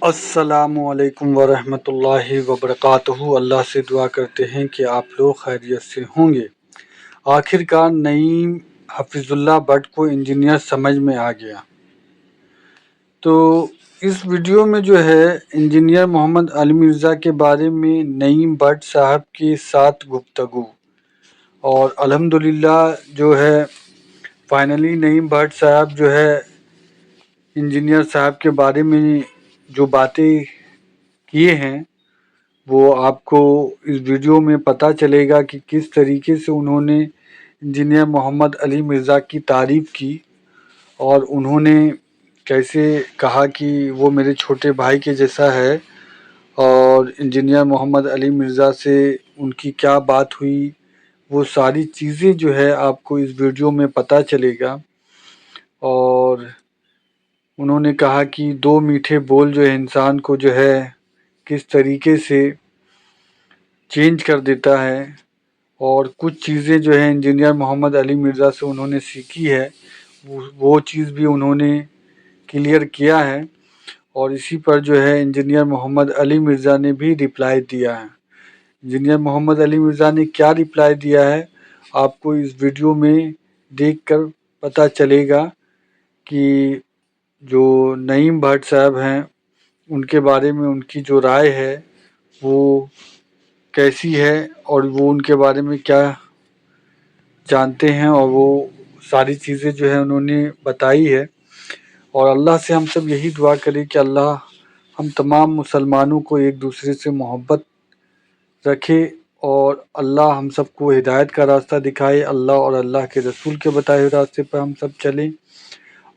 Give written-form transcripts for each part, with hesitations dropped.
السلام علیکم ورحمۃ اللہ وبرکاتہ۔ اللہ سے دعا کرتے ہیں کہ آپ لوگ خیریت سے ہوں گے۔ آخر کار نعیم حفیظ اللہ بٹ کو انجینئر سمجھ میں آ گیا۔ تو اس ویڈیو میں جو ہے انجینئر محمد علی مرزا کے بارے میں نعیم بٹ صاحب کے ساتھ گفتگو، اور الحمدللہ جو ہے فائنلی نعیم بٹ صاحب جو ہے انجینئر صاحب کے بارے میں جو باتیں کیے ہیں وہ آپ کو اس ویڈیو میں پتہ چلے گا کہ کس طریقے سے انہوں نے انجینئر محمد علی مرزا کی تعریف کی، اور انہوں نے کیسے کہا کہ وہ میرے چھوٹے بھائی کے جیسا ہے، اور انجینئر محمد علی مرزا سے ان کی کیا بات ہوئی، وہ ساری چیزیں جو ہے آپ کو اس ویڈیو میں پتہ چلے گا۔ اور انہوں نے کہا کہ دو میٹھے بول جو ہے انسان کو جو ہے کس طریقے سے چینج کر دیتا ہے، اور کچھ چیزیں جو ہے انجینئر محمد علی مرزا سے انہوں نے سیکھی ہے، وہ چیز بھی انہوں نے کلیئر کیا ہے، اور اسی پر جو ہے انجینئر محمد علی مرزا نے بھی رپلائی دیا ہے۔ انجینئر محمد علی مرزا نے کیا رپلائی دیا ہے آپ کو اس ویڈیو میں دیکھ کر پتہ چلے گا کہ جو نعیم بٹ صاحب ہیں ان کے بارے میں ان کی جو رائے ہے وہ کیسی ہے، اور وہ ان کے بارے میں کیا جانتے ہیں، اور وہ ساری چیزیں جو ہے انہوں نے بتائی ہے۔ اور اللہ سے ہم سب یہی دعا کریں کہ اللہ ہم تمام مسلمانوں کو ایک دوسرے سے محبت رکھے، اور اللہ ہم سب کو ہدایت کا راستہ دکھائے، اللہ اور اللہ کے رسول کے بتائے ہوئے راستے پر ہم سب چلیں،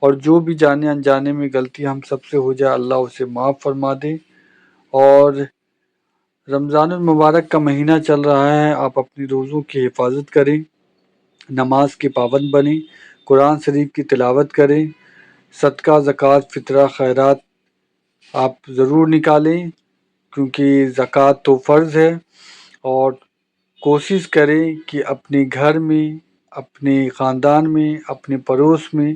اور جو بھی جانے انجانے میں غلطی ہم سب سے ہو جائے اللہ اسے معاف فرما دے۔ اور رمضان المبارک کا مہینہ چل رہا ہے، آپ اپنی روزوں کی حفاظت کریں، نماز کے پابند بنیں، قرآن شریف کی تلاوت کریں، صدقہ زکوٰۃ فطرہ خیرات آپ ضرور نکالیں، کیونکہ زکوٰۃ تو فرض ہے، اور کوشش کریں کہ اپنے گھر میں، اپنے خاندان میں، اپنے پڑوس میں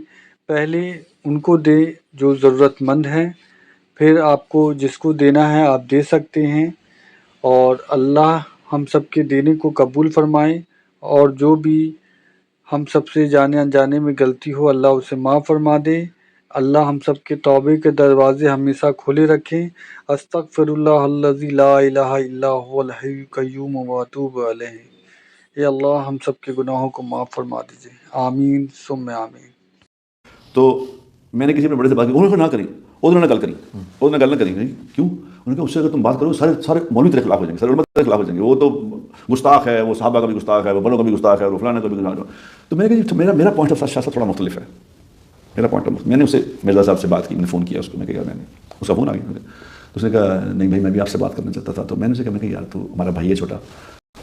پہلے ان کو دیں جو ضرورت مند ہیں، پھر آپ کو جس کو دینا ہے آپ دے سکتے ہیں، اور اللہ ہم سب کے دینے کو قبول فرمائے، اور جو بھی ہم سب سے جانے انجانے میں غلطی ہو اللہ اسے معاف فرما دے۔ اللہ ہم سب کے توبے کے دروازے ہمیشہ کھلے رکھیں۔ استغفر اللہ الذی لا الہ الا هو الحی القیوم واتوب الیہ۔ اے اللہ ہم سب کے گناہوں کو معاف فرما دیجئے، آمین ثم آمین۔ تو میں نے کسی اپنے بڑے سے بات کی، انہوں نے نہ کری، انہوں نے گل کری، انہوں نے گل نہ کری، کیوں؟ انہوں نے کہا اس سے اگر تم بات کرو سارے مولوی تیرے خلاف ہو جائیں گے، سارے علماء تیرے خلاف ہو جائیں گے، وہ تو گستاخ ہے، وہ صحابہ کا بھی گستاخ ہے، وہ بڑوں کا بھی گستاخ ہے، وہ فلانا کا بھی گستاخ ہے۔ تو میں نے کہا میرا پوائنٹ آف سیاست تھوڑا مختلف ہے، میرا پوائنٹ آف، میں نے اسے مرزا صاحب سے بات کی، میں نے فون کیا اس کو، میں کہا میں نے اس کا فون آ گیا مجھے، تو اس نے کہا نہیں بھائی میں بھی آپ سے بات کرنا چاہتا تھا، تو میں نے اسے کہا میں کہ یار تو ہمارا بھائی ہے چھوٹا،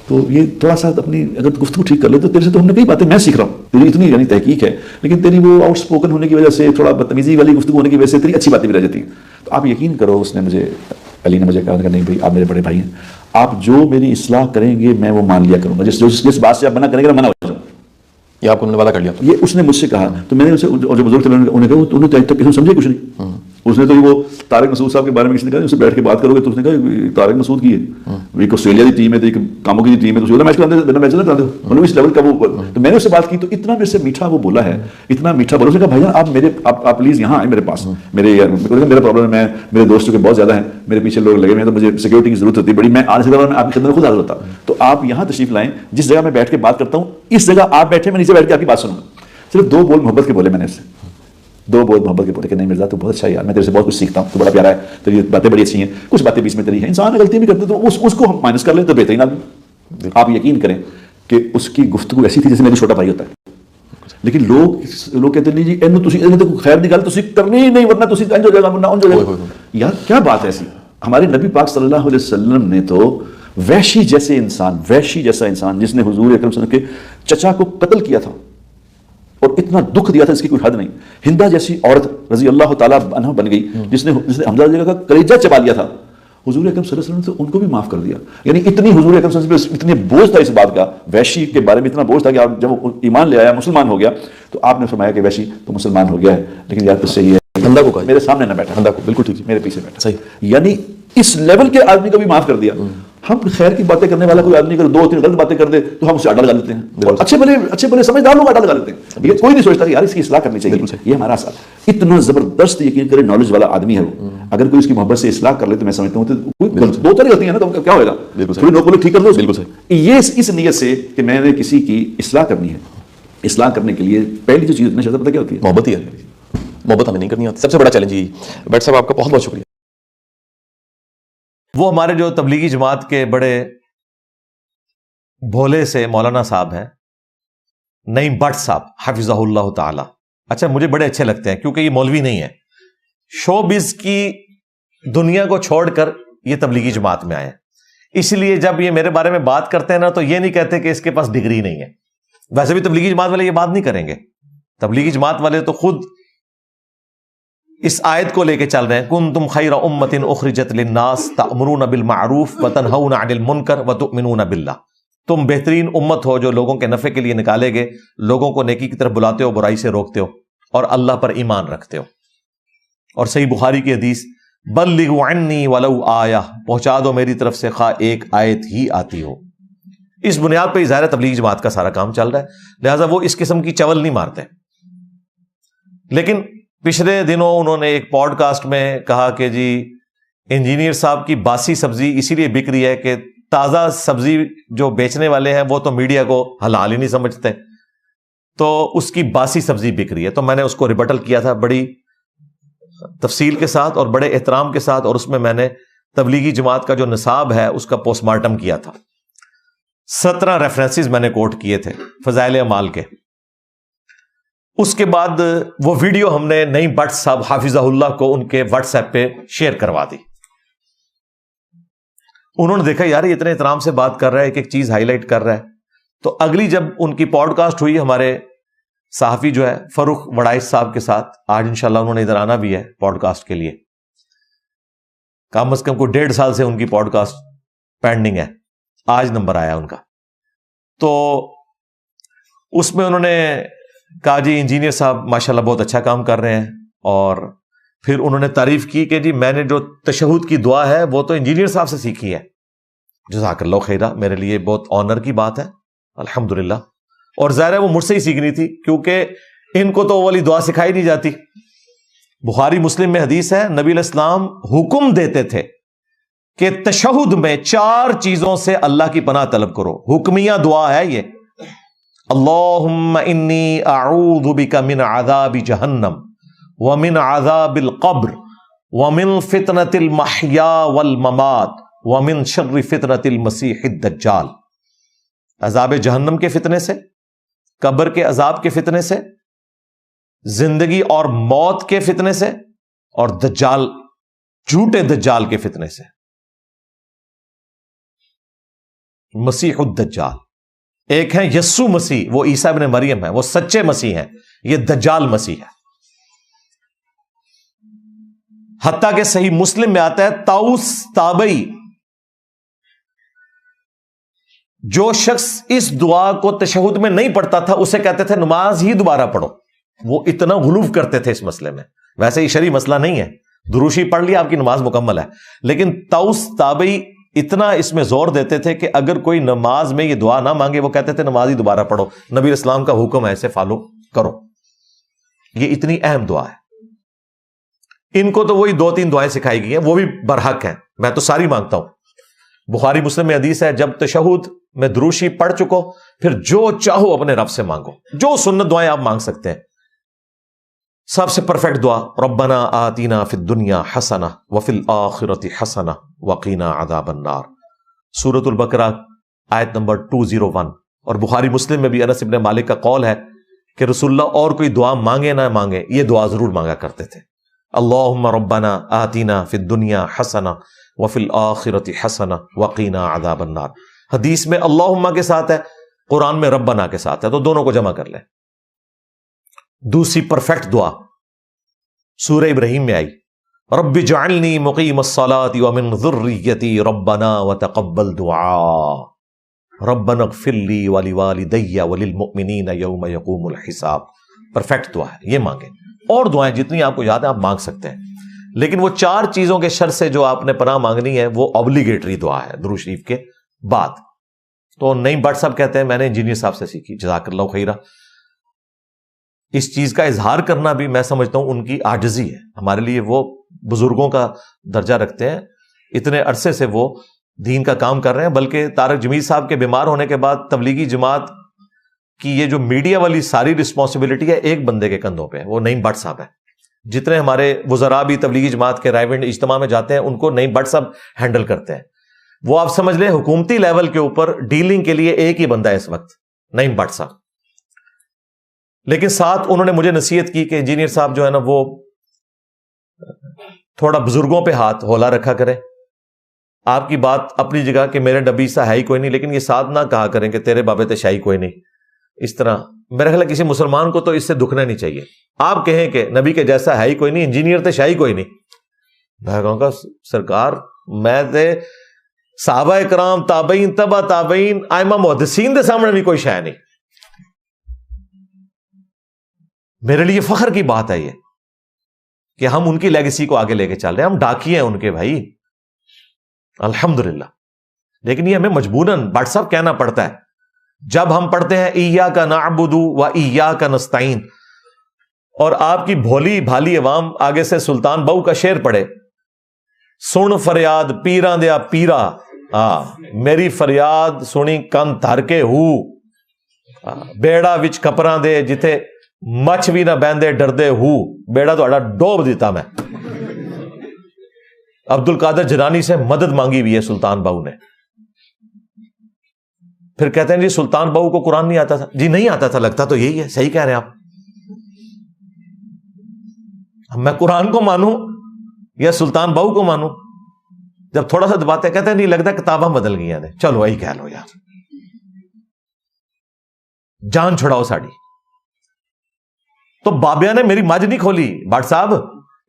تو یہ تھوڑا سا اپنی اگر گفتگو ٹھیک کر لے، تو تیرے سے تو ہم نے کئی باتیں میں سیکھ رہا ہوں، تیری اتنی یعنی تحقیق ہے، لیکن تیری وہ آؤٹ اسپوکن ہونے کی وجہ سے، تھوڑا بدتمیزی والی گفتگو ہونے کی وجہ سے تیری اچھی باتیں بھی رہ جاتی ہیں۔ تو آپ یقین کرو اس نے مجھے، علی نے مجھے کہا کہ نہیں بھائی آپ میرے بڑے بھائی ہیں، آپ جو میری اصلاح کریں گے میں وہ مان لیا کروں گا، جس بات سے آپ منع کریں گے منع ہو جاؤں، یہ آپ کو انہوں نے وعدہ کر لیا؟ یہ اس نے مجھ سے کہا۔ تو میں نے اسے، اور جو بزرگ تھے انہوں نے کہا انہوں نے تک کسی سمجھے کچھ نہیں، اس نے تو وہ طارق مسعود صاحب کے بارے میں کسی نے کہا اس سے بیٹھ کے بات کرو گے، تو اس نے کہا طارق مسعود کی ہے، ایک آسٹریلیا کی ٹیم ہے، ایک کاموں کی ٹیم ہے، تو میچ کراتے بنا میچ کراتے ہو اس لیول کا وہ۔ تو میں نے اس سے بات کی تو اتنا میرے سے میٹھا وہ بولا ہے، اتنا میٹھا بولا، اس نے کہا بھائی جان آپ پلیز یہاں آئیں میرے پاس، میرا پرابلم ہے، میرے دوستوں کے بہت زیادہ ہیں، میرے پیچھے لوگ لگے ہوئے ہیں، تو مجھے سیکورٹی کی ضرورت ہوتی ہے بڑی، میں آنے سے میں آپ کی خدمت میں خود حاضر ہوتا، تو آپ یہاں تشریف لائیں، جس جگہ میں بیٹھ کے بات کرتا ہوں اس جگہ آپ بیٹھے، میں نیچے بیٹھ کے آپ کی بات سنوں گا۔ صرف دو بول محبت کے بولے میں نے اس سے، دو بول محبت کے بولے کہ نہیں مرزا تو بہت اچھا ہے یار، میں تیرے سے بہت کچھ سیکھتا ہوں، تو بڑا پیارا ہے، تیری باتیں بڑی اچھی ہیں، کچھ باتیں بیچ میں تیری ہیں، انسان غلطی بھی کرتے تو اس کو ہم مائنس کر لیں تو بہترین آدمی۔ آپ یقین کریں کہ اس کی گفتگو ایسی تھی جیسے میرا چھوٹا بھائی ہوتا ہے، لیکن لوگ کہتے ہیں جی اینو خیر دی گل تسی کرنی ہی نہیں، ورنہ تسی انج ہو جائے گا، ورنہ انج ہو جائے گا۔ یار کیا بات ہے ایسی؟ ہمارے نبی پاک صلی اللہ علیہ وسلم نے تو وحشی جیسے انسان، وحشی جیسا انسان جس نے حضور اکرم صلی اللہ علیہ وسلم کے چچا کو قتل کیا تھا اور اتنا دکھ دیا تھا اس کی کوئی حد نہیں، ہندا جیسی عورت رضی اللہ تعالیٰ عنہ بن گئی جس نے حمزہ رضی اللہ کا کلیجہ چبا لیا تھا، حضور اکرم صلی اللہ علیہ وسلم نے ان کو بھی معاف کر دیا۔ یعنی اتنی حضور اکرم صلی اللہ علیہ وسلم اتنی بوجھ تھا اس بات کا، وحشی کے بارے میں اتنا بوجھ تھا کہ آپ جب ایمان لے آیا، مسلمان ہو گیا، تو آپ نے فرمایا کہ وحشی تو مسلمان ہو گیا ہے، لیکن یار تجھ سے یہ دھندا کو کہا میرے سامنے نہ بیٹھا، دھندا کو، بالکل ٹھیک، میرے پیچھے بیٹھا. صحیح. یعنی اس لیول کے آدمی کو بھی معاف کر دیا. ہم خیر کی باتیں کرنے والا کوئی آدمی اگر 2-3 غلط باتیں کر دے تو ہم اسے آڈا لگا لیتے ہیں، اور اچھے بھلے سمجھدار لوگ آڈا لگا لیتے ہیں. یہ کوئی نہیں سوچتا کہ یار اس کی اصلاح کرنی چاہیے. یہ ہمارا اثر اتنا زبردست یقین کرے نالج والا آدمی ہے وہ، اگر کوئی اس کی محبت سے اصلاح کر لے تو میں سمجھتا ہوں تو 2 طرح غلطی ہے نا، تو کیا ہوگا، تھوڑی نوک ٹھیک کر دو. بالکل صحیح. یہ اس نیت سے کہ میں نے کسی کی اصلاح کرنی ہے، اصلاح کرنے کے لیے پہلی جو چیز نشست پتہ کیا ہوتی ہے؟ محبت ہی ہے. محبت ہمیں نہیں کرنی آتی، سب سے بڑا چیلنج یہی. بٹ صاحب آپ کا بہت بہت شکریہ. وہ ہمارے جو تبلیغی جماعت کے بڑے بھولے سے مولانا صاحب ہیں، نعیم بٹ صاحب حفظہ اللہ تعالی. اچھا مجھے بڑے اچھے لگتے ہیں کیونکہ یہ مولوی نہیں ہے، شو بز کی دنیا کو چھوڑ کر یہ تبلیغی جماعت میں آئے ہیں. اس لیے جب یہ میرے بارے میں بات کرتے ہیں نا تو یہ نہیں کہتے کہ اس کے پاس ڈگری نہیں ہے. ویسے بھی تبلیغی جماعت والے یہ بات نہیں کریں گے. تبلیغی جماعت والے تو خود اس آیت کو لے کے چل رہے ہیں، کنتم خیر امۃ اخرجت للناس تأمرون بالمعروف وتنہون عن المنکر وتؤمنون باللہ. تم بہترین امت ہو جو لوگوں کے نفع کے لیے نکالے گئے، لوگوں کو نیکی کی طرف بلاتے ہو، برائی سے روکتے ہو، اور اللہ پر ایمان رکھتے ہو. اور صحیح بخاری کی حدیث، بلغوا عنی ولو آیہ، پہنچا دو میری طرف سے خواہ ایک آیت ہی آتی ہو. اس بنیاد پہ ظاہر تبلیغ جماعت کا سارا کام چل رہا ہے، لہٰذا وہ اس قسم کی چول نہیں مارتے. لیکن پچھلے دنوں انہوں نے ایک پوڈ کاسٹ میں کہا کہ جی انجینئر صاحب کی باسی سبزی اسی لیے بک رہی ہے کہ تازہ سبزی جو بیچنے والے ہیں وہ تو میڈیا کو حلال ہی نہیں سمجھتے، تو اس کی باسی سبزی بک رہی ہے. تو میں نے اس کو ریبٹل کیا تھا بڑی تفصیل کے ساتھ اور بڑے احترام کے ساتھ، اور اس میں میں نے تبلیغی جماعت کا جو نصاب ہے اس کا پوسٹ مارٹم کیا تھا. 17 ریفرنسز میں نے کوٹ کیے تھے فضائل اعمال کے. اس کے بعد وہ ویڈیو ہم نے نعیم بٹ صاحب حافظہ اللہ کو ان کے واٹس ایپ پہ شیئر کروا دی. انہوں نے دیکھا یار یہ اتنے احترام سے بات کر رہا ہے، ایک ایک چیز ہائی لائٹ کر رہا ہے. تو اگلی جب ان کی پوڈ کاسٹ ہوئی ہمارے صحافی جو ہے فروخ وڑائش صاحب کے ساتھ، آج انشاءاللہ انہوں نے ادھر آنا بھی ہے پوڈ کاسٹ کے لیے، کم از کم کوئی 1.5 سال سے ان کی پوڈ کاسٹ پینڈنگ ہے، آج نمبر آیا ان کا. تو اس میں انہوں نے کہا جی انجینئر صاحب ماشاءاللہ بہت اچھا کام کر رہے ہیں، اور پھر انہوں نے تعریف کی کہ جی میں نے جو تشہد کی دعا ہے وہ تو انجینئر صاحب سے سیکھی ہے. جزاک اللہ خیرہ، میرے لیے بہت آنر کی بات ہے الحمدللہ. اور ظاہر ہے وہ مجھ سے ہی سیکھنی تھی کیونکہ ان کو تو وہ والی دعا سکھائی نہیں جاتی. بخاری مسلم میں حدیث ہے، نبی علیہ السلام حکم دیتے تھے کہ تشہد میں 4 چیزوں سے اللہ کی پناہ طلب کرو. حکمیہ دعا ہے یہ، اللہم انی اعوذ بک من عذاب جہنم ومن عذاب القبر ومن فتنة المحیا والممات ومن شر فتنة المسیح الدجال. عذاب جہنم کے فتنے سے، قبر کے عذاب کے فتنے سے، زندگی اور موت کے فتنے سے، اور دجال، جھوٹے دجال کے فتنے سے. مسیح الدجال ایک ہے یسوع مسیح، وہ عیسیٰ ابن مریم ہے، وہ سچے مسیح ہیں. یہ دجال مسیح ہے. حتیٰ کہ صحیح مسلم میں آتا ہے طاؤس تابعی، جو شخص اس دعا کو تشہد میں نہیں پڑھتا تھا اسے کہتے تھے نماز ہی دوبارہ پڑھو. وہ اتنا غلو کرتے تھے اس مسئلے میں. ویسے یہ شرعی مسئلہ نہیں ہے، دروشی پڑھ لیا آپ کی نماز مکمل ہے، لیکن طاؤس تابعی اتنا اس میں زور دیتے تھے کہ اگر کوئی نماز میں یہ دعا نہ مانگے وہ کہتے تھے نماز ہی دوبارہ پڑھو، نبی علیہ السلام کا حکم ہے، اسے فالو کرو. یہ اتنی اہم دعا ہے. ان کو تو وہی 2-3 دعائیں سکھائی گئی ہیں، وہ بھی برحق ہیں، میں تو ساری مانگتا ہوں. بخاری مسلم میں حدیث ہے، جب تشہد میں دروشی پڑھ چکو پھر جو چاہو اپنے رب سے مانگو، جو سنت دعائیں آپ مانگ سکتے ہیں. سب سے پرفیکٹ دعا ربنا آتینا فی الدنیا حسنہ وفی الآخرۃ حسنہ وقینا عذاب النار، سورۃ البقرہ آیت نمبر 201. اور بخاری مسلم میں بھی انس ابن مالک کا قول ہے کہ رسول اللہ اور کوئی دعا مانگے نہ مانگے یہ دعا ضرور مانگا کرتے تھے، اللہم ربنا آتینا فی الدنیا حسنہ وفی الآخرۃ حسنہ وقینا عذاب النار. حدیث میں اللہم کے ساتھ ہے، قرآن میں ربنا کے ساتھ ہے، تو دونوں کو جمع کر لیں. دوسری پرفیکٹ دعا سورہ ابراہیم میں آئی، رب اجعلنی مقیم الصلاۃ ومن ذریتی ربنا وتقبل دعاء ربنا اغفر لی ولوالدی وللمؤمنین یوم یقوم الحساب. پرفیکٹ دعا ہے، یہ مانگیں. اور دعائیں جتنی آپ کو یاد ہیں آپ مانگ سکتے ہیں، لیکن وہ 4 چیزوں کے شر سے جو آپ نے پناہ مانگنی ہے وہ اوبلیگیٹری دعا ہے درود شریف کے بعد. تو نعیم بٹ صاحب کہتے ہیں میں نے انجینئر صاحب سے سیکھی، جزاک اللہ خیرہ. اس چیز کا اظہار کرنا بھی میں سمجھتا ہوں ان کی عاجزی ہے. ہمارے لیے وہ بزرگوں کا درجہ رکھتے ہیں، اتنے عرصے سے وہ دین کا کام کر رہے ہیں. بلکہ طارق جمیل صاحب کے بیمار ہونے کے بعد تبلیغی جماعت کی یہ جو میڈیا والی ساری رسپانسبلٹی ہے ایک بندے کے کندھوں پہ، وہ نعیم بٹ صاحب ہے. جتنے ہمارے وزراء بھی تبلیغی جماعت کے رائے ونڈ اجتماع میں جاتے ہیں ان کو نعیم بٹ صاحب ہینڈل کرتے ہیں. وہ آپ سمجھ لیں حکومتی لیول کے اوپر ڈیلنگ کے لیے ایک ہی بندہ ہے اس وقت، نعیم بٹ صاحب. لیکن ساتھ انہوں نے مجھے نصیحت کی کہ انجینئر صاحب جو ہے نا وہ تھوڑا بزرگوں پہ ہاتھ ہولا رکھا کرے. آپ کی بات اپنی جگہ کہ میرے نبی سا ہے ہی کوئی نہیں، لیکن یہ ساتھ نہ کہا کریں کہ تیرے بابے تے شاہی کوئی نہیں. اس طرح میرا خیال ہے کسی مسلمان کو تو اس سے دکھنا نہیں چاہیے. آپ کہیں کہ نبی کے جیسا ہے ہی کوئی نہیں، انجینئر تے شاہی کوئی نہیں. میں کہوں گا سرکار میں تے صحابہ کرام تابعین تبع تابعین ائمہ محدثین دے سامنے بھی کوئی شے نہیں. میرے لیے فخر کی بات ہے یہ کہ ہم ان کی لیگیسی کو آگے لے کے چل رہے ہیں. ہم ڈاکی ہیں ان کے بھائی الحمدللہ. لیکن یہ ہمیں مجبوراً بٹ صاحب کہنا پڑتا ہے. جب ہم پڑھتے ہیں ایاک نعبد و ایاک نستعین اور آپ کی بھولی بھالی عوام آگے سے سلطان بہو کا شعر پڑھے، سن فریاد پیراں دیا پیرا، میری فریاد سنی کن دھر کے ہو، بیڑا وچ کپراں دے جتھے مچھ بھی نہ بہندے ڈردے ہو، بیڑا تو ڈوب دیتا میں. عبد القادر جیلانی سے مدد مانگی ہوئی ہے سلطان بہو نے. پھر کہتے ہیں جی سلطان بہو کو قرآن نہیں آتا تھا. جی نہیں آتا تھا، لگتا تو یہی ہے. صحیح کہہ رہے ہیں آپ. میں قرآن کو مانوں یا سلطان بہو کو مانوں؟ جب تھوڑا سا دباتے کہتے ہیں نہیں لگتا کتاباں بدل گئی ہیں. چلو وہی کہہ لو یار، جان چھڑاؤ ساڑی. تو بابیا نے میری مجھ نہیں کھولی. بٹ صاحب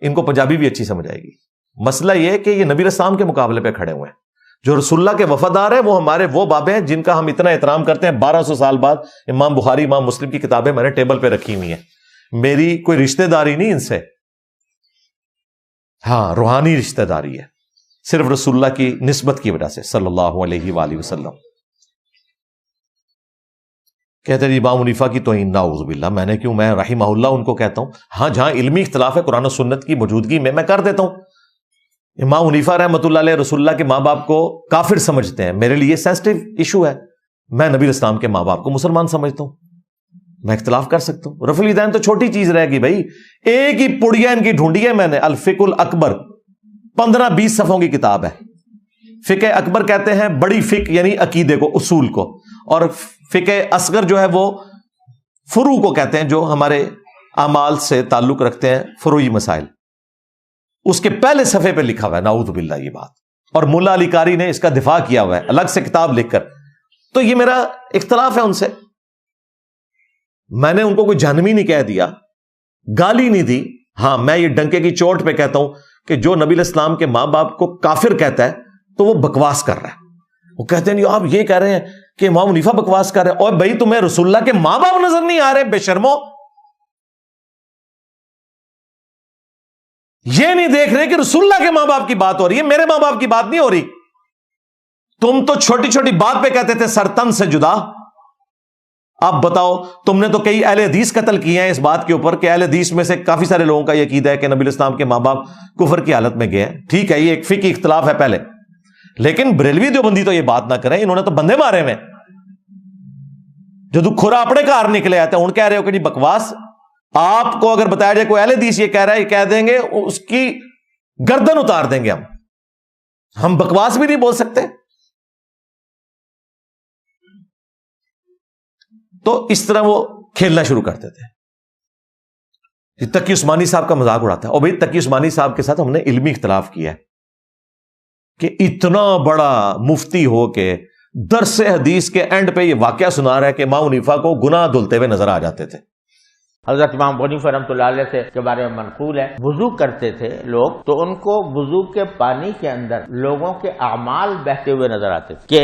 ان کو پنجابی بھی اچھی سمجھ آئے گی. مسئلہ یہ کہ یہ نبی اسلام کے مقابلے پہ کھڑے ہوئے ہیں. جو رسول اللہ کے وفادار ہیں وہ ہمارے وہ بابے ہیں جن کا ہم اتنا احترام کرتے ہیں. 1200 سال بعد امام بخاری امام مسلم کی کتابیں میں نے ٹیبل پہ رکھی ہوئی ہیں. میری کوئی رشتہ داری نہیں ان سے، ہاں روحانی رشتہ داری ہے، صرف رسول اللہ کی نسبت کی وجہ سے صلی اللہ علیہ وآلہ وسلم. کہتے ہیں امام حنیفہ کی توہین نعوذ باللہ. میں نے کیوں؟ میں رحمہ اللہ ان کو کہتا ہوں. ہاں جہاں علمی اختلاف ہے قرآن و سنت کی موجودگی میں کر دیتا ہوں. امام حنیفہ رحمۃ اللہ علیہ رسول اللہ کے ماں باپ کو کافر سمجھتے ہیں. میرے لیے سینسٹیو ایشو ہے. میں نبی اسلام کے ماں باپ کو مسلمان سمجھتا ہوں. میں اختلاف کر سکتا ہوں. رفع الیدین تو چھوٹی چیز رہے گی بھائی. ایک ہی پڑیا ان کی ڈھونڈی ہے میں نے، الفقہ الاکبر، 15-20 صفحوں کی کتاب ہے. فقہ اکبر کہتے ہیں بڑی فقہ یعنی عقیدے کو، اصول کو، اور فقہ اصغر جو ہے وہ فروع کو کہتے ہیں جو ہمارے اعمال سے تعلق رکھتے ہیں، فروعی مسائل. اس کے پہلے صفحے پہ لکھا ہوا ہے نعوذ باللہ یہ بات، اور ملا علی قاری نے اس کا دفاع کیا ہوا ہے الگ سے کتاب لکھ کر. تو یہ میرا اختلاف ہے ان سے. میں نے ان کو کوئی جہنمی نہیں کہہ دیا، گالی نہیں دی. ہاں میں یہ ڈنکے کی چوٹ پہ کہتا ہوں کہ جو نبی الاسلام کے ماں باپ کو کافر کہتا ہے تو وہ بکواس کر رہا ہے. وہ کہتے ہیں آپ یہ کہہ رہے ہیں کہ امام حنیفہ بکواس کر رہے ہیں، اور بھائی تمہیں رسول اللہ کے ماں باپ نظر نہیں آ رہے بے شرمو؟ یہ نہیں دیکھ رہے کہ رسول اللہ کے ماں باپ کی بات ہو رہی ہے، میرے ماں باپ کی بات نہیں ہو رہی. تم تو چھوٹی چھوٹی بات پہ کہتے تھے سر تن سے جدا. اب بتاؤ، تم نے تو کئی اہل حدیث قتل کیے ہیں اس بات کے اوپر کہ اہل حدیث میں سے کافی سارے لوگوں کا یہ عقیدہ ہے کہ نبی اسلام کے ماں باپ کفر کی حالت میں گئے ہیں. ٹھیک ہے، یہ ایک فقہی اختلاف ہے پہلے، لیکن بریلوی دیوبندی تو یہ بات نہ کریں. انہوں نے تو بندے مارے ہوئے. جو کھرا اپنے کار نکلے آتے ہیں ان کہہ رہے ہو کہ جی بکواس. آپ کو اگر بتایا جائے کوئی اہل حدیث یہ کہہ رہا ہے، یہ کہہ دیں گے اس کی گردن اتار دیں گے. ہم بکواس بھی نہیں بول سکتے. تو اس طرح وہ کھیلنا شروع کرتے تھے. تقی عثمانی صاحب کا مذاق اڑاتا ہے. اور بھائی تقی عثمانی صاحب کے ساتھ ہم نے علمی اختلاف کیا ہے کہ اتنا بڑا مفتی ہو کے درس حدیث کے اینڈ پہ یہ واقعہ سنا رہا ہے کہ امام حنیفہ کو گناہ دھلتے ہوئے نظر آ جاتے تھے. حضرت امام ابو حنیفہ رحمۃ اللہ علیہ سے کے بارے میں منقول ہے، وضو کرتے تھے لوگ تو ان کو وضو کے پانی کے اندر لوگوں کے اعمال بہتے ہوئے نظر آتے تھے کہ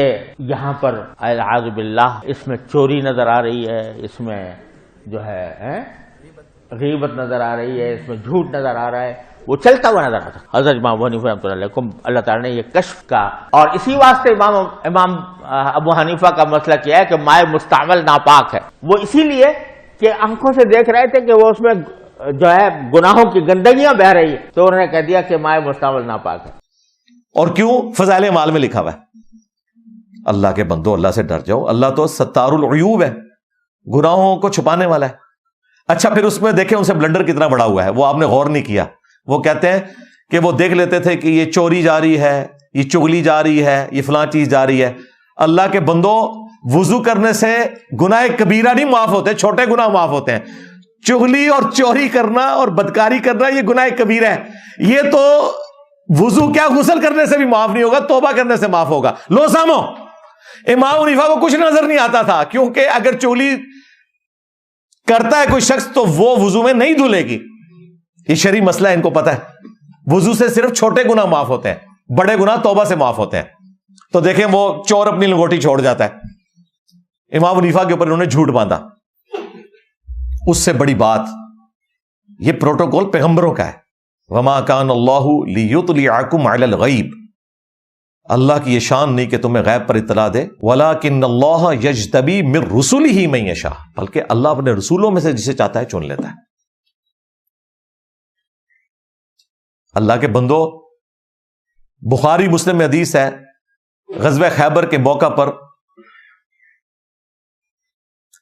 یہاں پر اعوذ باللہ اس میں چوری نظر آ رہی ہے، اس میں جو ہے غیبت نظر آ رہی ہے، اس میں جھوٹ نظر آ رہا ہے، وہ چلتا ہوا نظر آتا. حضرت امام ابو حنیفہ رحمۃ اللہ علیہ کو اللہ تعالیٰ نے یہ کشف کا، اور اسی واسطے امام ابو حنیفہ کا مسئلہ کیا ہے کہ مائع مستعمل ناپاک ہے. وہ اسی لیے کہ آنکھوں سے دیکھ رہے تھے کہ وہ اس میں جو ہے گناہوں کی گندگیاں بہ رہی ہے، تو انہوں نے کہہ دیا کہ مائع مستعمل ناپاک ہے. اور کیوں؟ فضائل اعمال میں لکھا ہوا ہے. اللہ کے بندو اللہ سے ڈر جاؤ، اللہ تو ستار العیوب ہے، گناہوں کو چھپانے والا ہے. اچھا پھر اس میں دیکھیں ان سے بلنڈر کتنا بڑا ہوا ہے، وہ آپ نے غور نہیں کیا. وہ کہتے ہیں کہ وہ دیکھ لیتے تھے کہ یہ چوری جاری ہے، یہ چغلی جاری ہے، یہ فلاں چیز جاری ہے. اللہ کے بندو وضو کرنے سے گناہ کبیرہ نہیں معاف ہوتے، چھوٹے گناہ معاف ہوتے ہیں. چغلی اور چوری کرنا اور بدکاری کرنا یہ گناہ کبیرہ ہے. یہ تو وضو کیا غسل کرنے سے بھی معاف نہیں ہوگا، توبہ کرنے سے معاف ہوگا. لو سامو، امام حنیفہ کو کچھ نظر نہیں آتا تھا، کیونکہ اگر چغلی کرتا ہے کوئی شخص تو وہ وضو میں نہیں دھلے گی. یہ شرعی مسئلہ ہے، ان کو پتا ہے. وضو سے صرف چھوٹے گناہ معاف ہوتے ہیں، بڑے گناہ توبہ سے معاف ہوتے ہیں. تو دیکھیں وہ چور اپنی لنگوٹی چھوڑ جاتا ہے، امام حنیفہ کے اوپر انہوں نے جھوٹ باندھا. اس سے بڑی بات یہ پروٹوکول پیغمبروں کا ہے. وما کان اللہ لیطلعکم علی الغیب، اللہ کی یہ شان نہیں کہ تمہیں غیب پر اطلاع دے. ولکن اللہ یجتبی من رسلہ من یشاء، بلکہ اللہ اپنے رسولوں میں سے جسے چاہتا ہے چن لیتا ہے. اللہ کے بندو، بخاری مسلم میں حدیث ہے، غزوہ خیبر کے موقع پر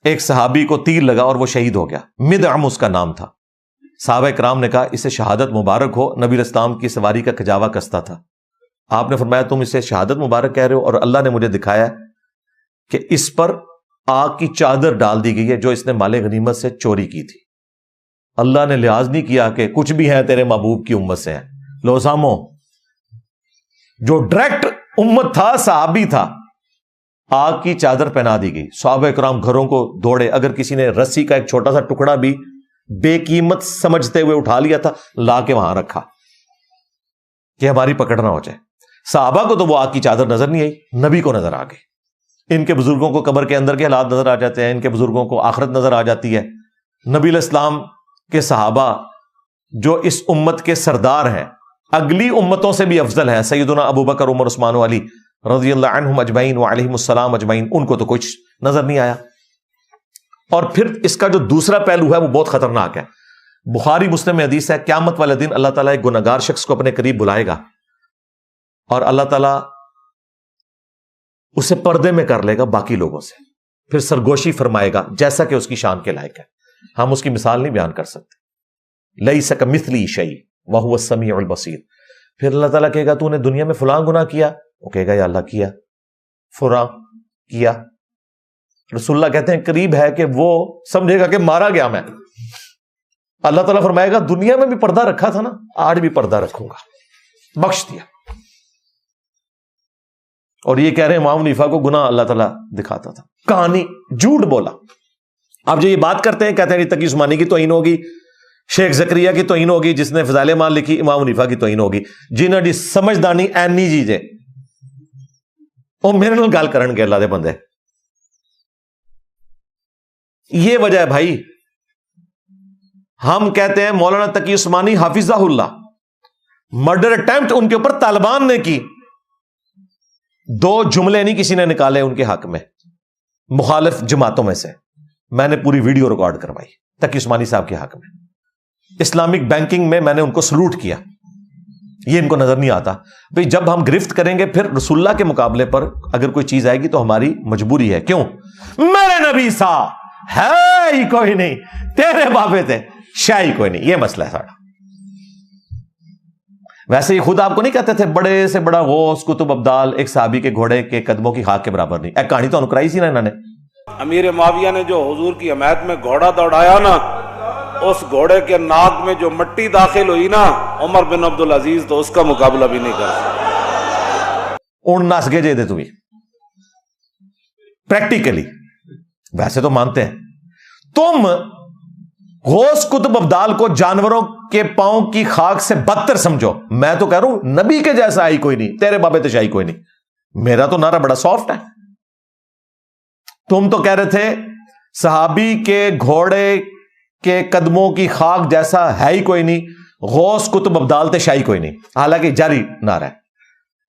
ایک صحابی کو تیر لگا اور وہ شہید ہو گیا. مدعم اس کا نام تھا. صحابہ کرام نے کہا اسے شہادت مبارک ہو، نبی علیہ السلام کی سواری کا کجاوا کستا تھا. آپ نے فرمایا تم اسے شہادت مبارک کہہ رہے ہو، اور اللہ نے مجھے دکھایا کہ اس پر آگ کی چادر ڈال دی گئی ہے جو اس نے مال غنیمت سے چوری کی تھی. اللہ نے لحاظ نہیں کیا کہ کچھ بھی ہیں تیرے محبوب کی امت سے ہیں. لو سامو، جو ڈائریکٹ امت تھا، صحابی تھا، آگ کی چادر پہنا دی گئی. صحابہ کرام گھروں کو دوڑے. اگر کسی نے رسی کا ایک چھوٹا سا ٹکڑا بھی بے قیمت سمجھتے ہوئے اٹھا لیا تھا، لا کے وہاں رکھا کہ ہماری پکڑ نہ ہو جائے. صحابہ کو تو وہ آگ کی چادر نظر نہیں آئی، نبی کو نظر آ گئی. ان کے بزرگوں کو قبر کے اندر کے حالات نظر آ جاتے ہیں، ان کے بزرگوں کو آخرت نظر آ جاتی ہے. نبی علیہ السلام کے صحابہ جو اس امت کے سردار ہیں، اگلی امتوں سے بھی افضل ہیں، سیدنا ابو بکر، عمر، عثمان و علی رضی اللہ عنہم اجمعین وعلیہم السلام اجمعین، ان کو تو کچھ نظر نہیں آیا. اور پھر اس کا جو دوسرا پہلو ہے وہ بہت خطرناک ہے. بخاری مسلم میں حدیث ہے، قیامت والے دن اللہ تعالیٰ ایک گنہگار شخص کو اپنے قریب بلائے گا اور اللہ تعالیٰ اسے پردے میں کر لے گا باقی لوگوں سے، پھر سرگوشی فرمائے گا جیسا کہ اس کی شان کے لائق ہے. ہم اس کی مثال نہیں بیان کر سکتے. لیس کمثلی شیء وہو السمیع البصیر. پھر اللہ تعالیٰ کہے گا تو نے دنیا میں فلاں گناہ کیا؟ وہ کہے گا یا اللہ کیا. فلاں کیا. رسول اللہ کہتے ہیں قریب ہے کہ وہ سمجھے گا کہ مارا گیا میں. اللہ تعالیٰ فرمائے گا دنیا میں بھی پردہ رکھا تھا نا، آج بھی پردہ رکھوں گا، بخش دیا. اور یہ کہہ رہے ہیں امام حنیفہ کو گناہ اللہ تعالیٰ دکھاتا تھا. کہانی جھوٹ بولا. آپ جو یہ بات کرتے ہیں، کہتے ہیں تقی عثمانی کی توہین ہوگی، شیخ زکریا کی توہین ہوگی جس نے فضائل اعمال لکھی، امام حنیفہ کی توہین ہوگی. جنہاں دی سمجھدانی اینی جی جے وہ میرے نال گل کرن گے اللہ دے بندے. یہ وجہ ہے بھائی، ہم کہتے ہیں مولانا تقی عثمانی حافظہ اللہ، مرڈر اٹیمپٹ ان کے اوپر طالبان نے کی. 2 جملے نہیں کسی نے نکالے ان کے حق میں مخالف جماعتوں میں سے. میں نے پوری ویڈیو ریکارڈ کروائی تقی عثمانی صاحب کے حق میں. اسلامک بینکنگ میں نے ان کو سلوٹ کیا. یہ ان کو نظر نہیں آتا. بھئی جب ہم گرفت کریں گے پھر رسول اللہ کے مقابلے پر اگر کوئی چیز آئے گی تو ہماری مجبوری ہے. کیوں؟ میرے نبی سا ہے ہی کوئی نہیں، تیرے بابے تھے شاہ ہی کوئی نہیں. یہ مسئلہ ہے ساڑھا. ویسے ہی خود آپ کو نہیں کہتے تھے بڑے سے بڑا غوث قطب ابدال ایک صحابی کے گھوڑے کے قدموں کی خاک کے برابر نہیں. ایک کہانی تو انکرائی سی نا انہوں نے. امیر معاویہ نے جو حضور کی حمایت میں گھوڑا دوڑایا نا، اس گھوڑے کے ناک میں جو مٹی داخل ہوئی نا، عمر بن عبدالعزیز تو اس کا مقابلہ بھی نہیں کر سکتا. اون نس گے جے دے تمہیں پریکٹیکلی. ویسے تو مانتے ہیں. تم غوث قطب ابدال کو جانوروں کے پاؤں کی خاک سے بدتر سمجھو. میں تو کہہ رہا ہوں نبی کے جیسا آئی کوئی نہیں، تیرے بابے تشائی کوئی نہیں. میرا تو نعرہ بڑا سافٹ ہے. تم تو کہہ رہے تھے صحابی کے گھوڑے کے قدموں کی خاک جیسا ہے ہی کوئی نہیں، غوث کتب ابدال شاہی کوئی نہیں، حالانکہ جاری نعرہ ہے۔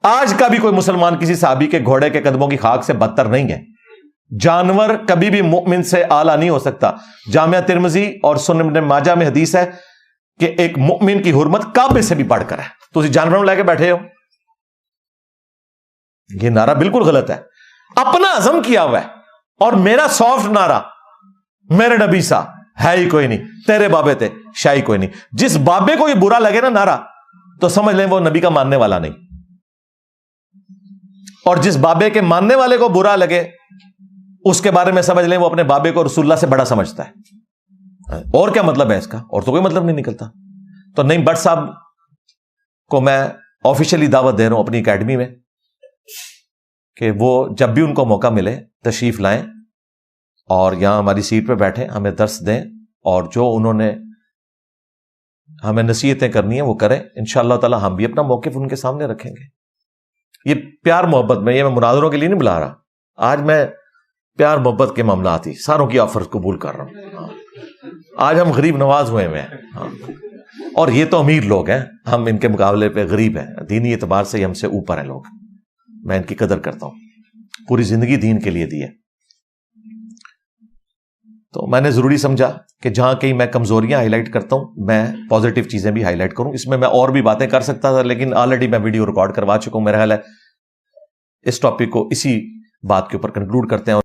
آج کا بھی کوئی مسلمان کسی صحابی کے گھوڑے کے قدموں کی خاک سے بدتر نہیں ہے۔ جانور کبھی بھی مومن سے اعلیٰ نہیں ہو سکتا۔ جامعہ ترمذی اور سنن ابن ماجہ میں حدیث ہے کہ ایک مومن کی حرمت کعبے سے بھی بڑھ کر ہے۔ تو اسی جانوروں لے کے بیٹھے ہو، یہ نعرہ بالکل غلط ہے، اپنا عزم کیا ہوا ہے۔ اور میرا سافٹ نعرہ، میرے نبی سا ہے ہی کوئی نہیں، تیرے بابے تھے شاہی کوئی نہیں۔ جس بابے کو یہ برا لگے نا نعرہ، تو سمجھ لیں وہ نبی کا ماننے والا نہیں، اور جس بابے کے ماننے والے کو برا لگے اس کے بارے میں سمجھ لیں وہ اپنے بابے کو رسول اللہ سے بڑا سمجھتا ہے۔ اور کیا مطلب ہے اس کا؟ اور تو کوئی مطلب نہیں نکلتا۔ تو نعیم بٹ صاحب کو میں آفیشیلی دعوت دے رہا ہوں اپنی اکیڈمی میں کہ وہ جب بھی ان کو موقع ملے تشریف لائیں اور یہاں ہماری سیٹ پہ بیٹھیں، ہمیں درس دیں، اور جو انہوں نے ہمیں نصیحتیں کرنی ہیں وہ کریں۔ انشاءاللہ تعالی ہم بھی اپنا موقف ان کے سامنے رکھیں گے۔ یہ پیار محبت میں، یہ میں مناظروں کے لیے نہیں بلا رہا، آج میں پیار محبت کے معاملات ہی ساروں کی آفر قبول کر رہا ہوں۔ آج ہم غریب نواز ہوئے ہیں، اور یہ تو امیر لوگ ہیں، ہم ان کے مقابلے پہ غریب ہیں، دینی اعتبار سے ہم سے اوپر ہیں لوگ۔ میں ان کی قدر کرتا ہوں، پوری زندگی دین کے لیے دی ہے۔ تو میں نے ضروری سمجھا کہ جہاں کہیں میں کمزوریاں ہائی لائٹ کرتا ہوں، میں پازیٹیو چیزیں بھی ہائی لائٹ کروں۔ اس میں اور بھی باتیں کر سکتا تھا، لیکن آلریڈی میں ویڈیو ریکارڈ کروا چکا ہوں۔ میرا خیال ہے اس ٹاپک کو اسی بات کے اوپر کنکلوڈ کرتے ہیں۔